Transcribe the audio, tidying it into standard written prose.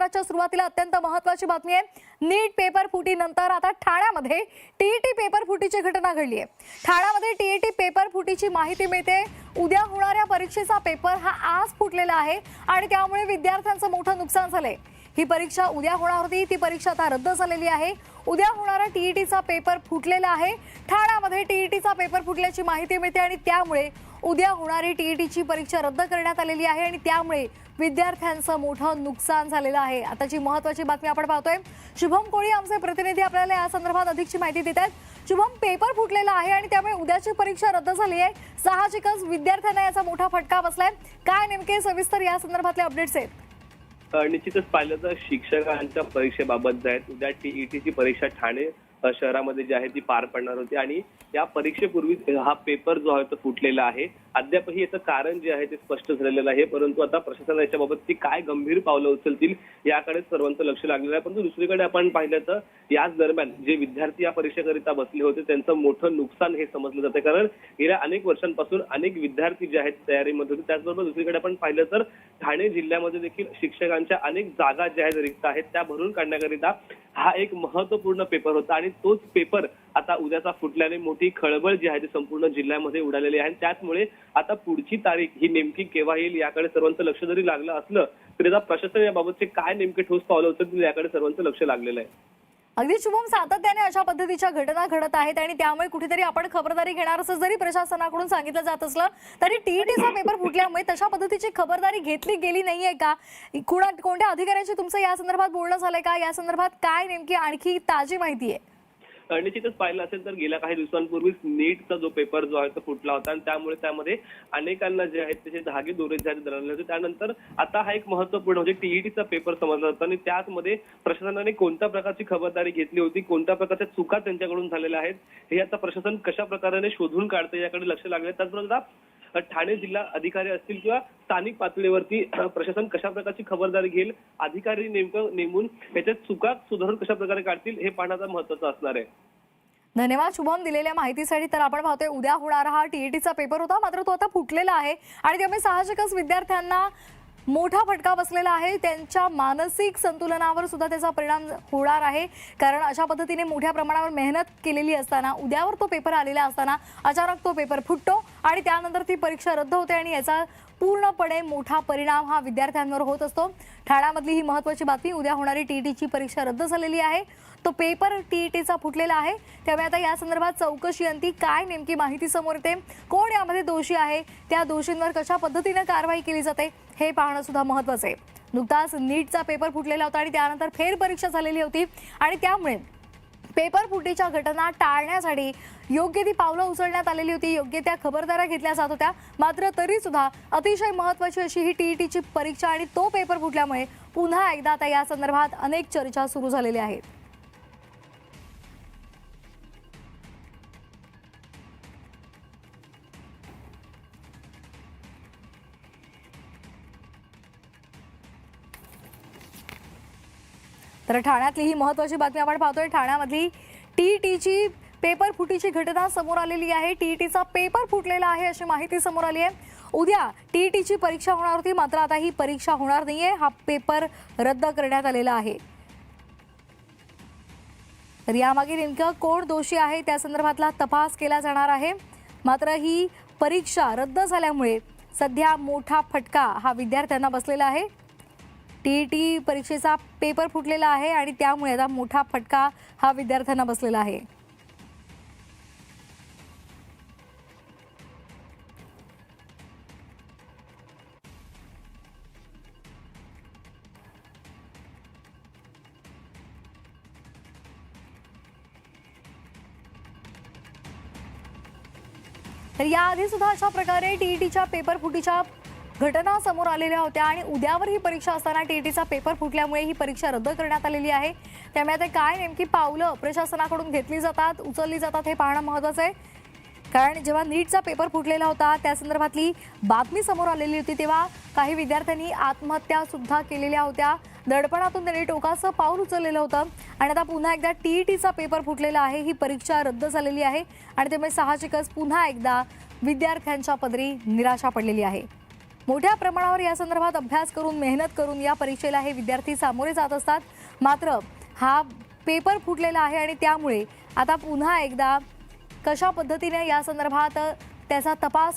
दिवसभराच्या सुरुवातीला अत्यंत महत्त्वाची बातमी आहे। नीट पेपर फुटीनंतर आता ठाण्यामध्ये टीईटी पेपर फुटीची घटना घडली आहे। ठाण्यामध्ये टीईटी पेपर फुटीची माहिती मिळते। उद्या होणाऱ्या परीक्षेचा पेपर हा आज फुटलेला आहे आणि त्यामुळे विद्यार्थ्यांचं मोठं नुकसान झालंय। ही परीक्षा उद्या होणार होती, ती परीक्षा आता रद्द झालेली आहे। उद्या होणारा टीईटीचा पेपर फुटलेला आहे। ठाण्यामध्ये टीईटीचा पेपर फुटल्याची माहिती मिळते आणि त्यामुळे उद्या होणारी टीईटीची परीक्षा रद्द करण्यात आलेली आहे आणि त्यामुळे विद्यार्थ्यांचं मोठं नुकसान झालेलं आहे। आताची महत्त्वाची बातमी आपण पाहतोय। शुभम कोळी आमचे प्रतिनिधी आपल्याला या संदर्भात अधिकची माहिती देत आहेत। शुभम, पेपर फुटलेला आहे आणि त्यामुळे उद्याची परीक्षा रद्द झाली आहे। साहजिकच विद्यार्थ्यांना याचा मोठा फटका बसलाय। काय नेमके सविस्तर या संदर्भातले अपडेट्स आहेत? निश्चितच पाहिलं तर शिक्षकांच्या परीक्षेबाबत जे आहे उद्या टीईटीची परीक्षा ठाणे शहरामध्ये जी आहे ती पार पडणार होती आणि या परीक्षेपूर्वी हा पेपर जो आहे तो फुटलेला आहे। अद्यापही याचं कारण जे आहे ते स्पष्ट झालेलं आहे, परंतु आता प्रशासन याच्याबाबत ती काय गंभीर पावलं उचलतील याकडे सर्वांचं लक्ष लागलेलं आहे। परंतु दुसरीकडे आपण पाहिलं तर याच दरम्यान जे विद्यार्थी या परीक्षेकरिता बसले होते त्यांचं मोठं नुकसान हे समजलं जाते, कारण गेल्या अनेक वर्षांपासून अनेक विद्यार्थी जे आहेत तयारीमध्ये होते। त्याचबरोबर दुसरीकडे आपण पाहिलं तर ठाणे जिल्ह्यामध्ये देखील शिक्षकांच्या अनेक जागा ज्या आहेत रिक्त आहेत त्या भरून काढण्याकरिता हा एक महत्त्वपूर्ण पेपर होता आणि तोच पेपर आता उद्याचा फुटल्याने मोठी खळबळ जी आहे ती संपूर्ण जिल्ह्यामध्ये उडालेली आहे। त्याचमुळे आता पुढची तारीख ही नेमकी केव्हा येईल याकडे सर्वांचं लक्ष जरी लागलं असलं तरी आता प्रशासन याबाबतचे काय नेमके ठोस पावलं उचलतील याकडे सर्वांचं लक्ष लागलेलं आहे। अगदी शुभम, सातत्याने अशा पद्धतीच्या घटना घडत आहेत आणि त्यामुळे कुठेतरी आपण खबरदारी घेणार असं जरी प्रशासनाकडून सांगितलं जात असलं तरी टीईटीचा पेपर फुटल्यामुळे तशा पद्धतीची खबरदारी घेतली गेली नाहीये का? कोणत्या अधिकाऱ्यांशी तुमचं या संदर्भात बोलणं झालंय का? या संदर्भात काय नेमकी आणखी ताजी माहिती आहे? निश्चितच पाहिलं असेल तर गेल्या काही दिवसांपूर्वीच नीटचा जो पेपर जो आहे तो फुटला होता आणि त्यामुळे त्यामध्ये अनेकांना जे आहेत त्याचे धागे दोरे जे दरवले होते। त्यानंतर आता हा एक महत्त्वपूर्ण म्हणजे टीईटीचा पेपर समजला जातो आणि त्यामध्ये प्रशासनाने कोणत्या प्रकारची खबरदारी घेतली होती, कोणत्या प्रकारच्या चुका त्यांच्याकडून झालेल्या आहेत हे आता प्रशासन कशा प्रकारे शोधून काढतं याकडे लक्ष लागले। त्याचबरोबर ठाणे जिल्हा अधिकारी असतील किंवा स्थानिक पातळीवरती प्रशासन कशा प्रकारची खबरदारी घेईल, अधिकारी नेमकं नेमून त्याच्यात चुका सुधारून कशा प्रकारे काढतील हे पाहण्याचा महत्त्वाचं असणार आहे। धन्यवाद शुभम दिलेल्या माहितीसाठी। तर आपण पाहतोय उद्या होणारा हा टीईटीचा पेपर होता, मात्र तो आता फुटलेला आहे आणि त्यामुळे साहजिकच विद्यार्थ्यांना मोठा फटका बसलेला आहे। त्यांच्या मानसिक संतुलनावर सुद्धा त्याचा परिणाम होणार आहे, कारण अशा पद्धतीने मोठ्या प्रमाणावर मेहनत केलेली असताना उद्यावर तो पेपर आलेला असताना अचानक तो पेपर फुटतो आणि त्यानंतर ती परीक्षा रद्द होते आणि याचा पूर्णपणे मोठा परिणाम हा विद्यार्थ्यांवर होत असतो। ठाण्यामधली ही महत्त्वाची बातमी, उद्या होणारी टीईटीची परीक्षा रद्द झालेली आहे। तो पेपर टीईटीचा फुटलेला आहे, त्यामुळे आता या संदर्भात चौकशी अंती काय नेमकी माहिती समोर येते, कोण यामध्ये दोषी आहे, त्या दोषींवर कशा पद्धतीने कारवाई केली जाते हे पाहणं सुद्धा महत्त्वाचं आहे। नुकताच नीटचा पेपर फुटलेला होता आणि त्यानंतर फेर परीक्षा झालेली होती आणि त्यामुळे पेपर फुटीच्या घटना टाळण्यासाठी योग्य ती पावलं उचलण्यात आलेली होती, योग्य त्या खबरदाऱ्या घेतल्या जात होत्या। मात्र तरी सुद्धा अतिशय महत्त्वाची अशी ही टीईटीची परीक्षा आणि तो पेपर फुटल्यामुळे पुन्हा एकदा आता या संदर्भात अनेक चर्चा सुरू झालेल्या आहेत। तर ठाण्यातली ही महत्त्वाची बातमी आपण पाहतोय। ठाण्यामधली टीईटीची पेपर फुटीची घटना समोर आलेली आहे। टीईटीचा पेपर फुटलेला आहे अशी माहिती समोर आली आहे। उद्या टीईटीची परीक्षा होणार होती, मात्र आता ही परीक्षा होणार नाहीये, हा पेपर रद्द करण्यात आलेला आहे। तर यामागे नेमकं कोण दोषी आहे त्या संदर्भातला तपास केला जाणार आहे। मात्र ही परीक्षा रद्द झाल्यामुळे सध्या मोठा फटका हा विद्यार्थ्यांना बसलेला आहे। टीईटी परीक्षेचा पेपर फुटलेला आहे आणि त्यामुळे आता मोठा फटका हा विद्यार्थ्यांना बसलेला आहे। तर याआधी सुद्धा अशा प्रकारे टीईटीच्या पेपर फुटीच्या घटना समोर आलेल्या होत्या आणि उद्यावर ही परीक्षा असताना टीईटीचा पेपर फुटल्यामुळे ही परीक्षा रद्द करण्यात आलेली आहे। त्यामुळे आता काय नेमकी पावलं प्रशासनाकडून घेतली जातात, उचलली जातात हे पाहणं महत्त्वाचं आहे, कारण जेव्हा नीटचा पेपर फुटलेला होता त्या संदर्भातली बातमी समोर आलेली होती तेव्हा काही विद्यार्थ्यांनी आत्महत्या सुद्धा केलेल्या होत्या। दडपणातून त्यांनी टोकाचं पाऊल उचललेलं होतं आणि आता पुन्हा एकदा टीईटीचा पेपर फुटलेला आहे, ही परीक्षा रद्द झालेली आहे आणि त्यामुळे साहजिकच पुन्हा एकदा विद्यार्थ्यांच्या पदरी निराशा पडलेली आहे। मोठ्या प्रमाणावर या संदर्भात अभ्यास करून मेहनत करून या परीक्षेला हे विद्यार्थी सामोरे जात असतात. मात्र हा पेपर फुटलेला आहे आणि त्यामुळे आता पुन्हा एकदा कशा पद्धतीने या संदर्भात त्याचा तपास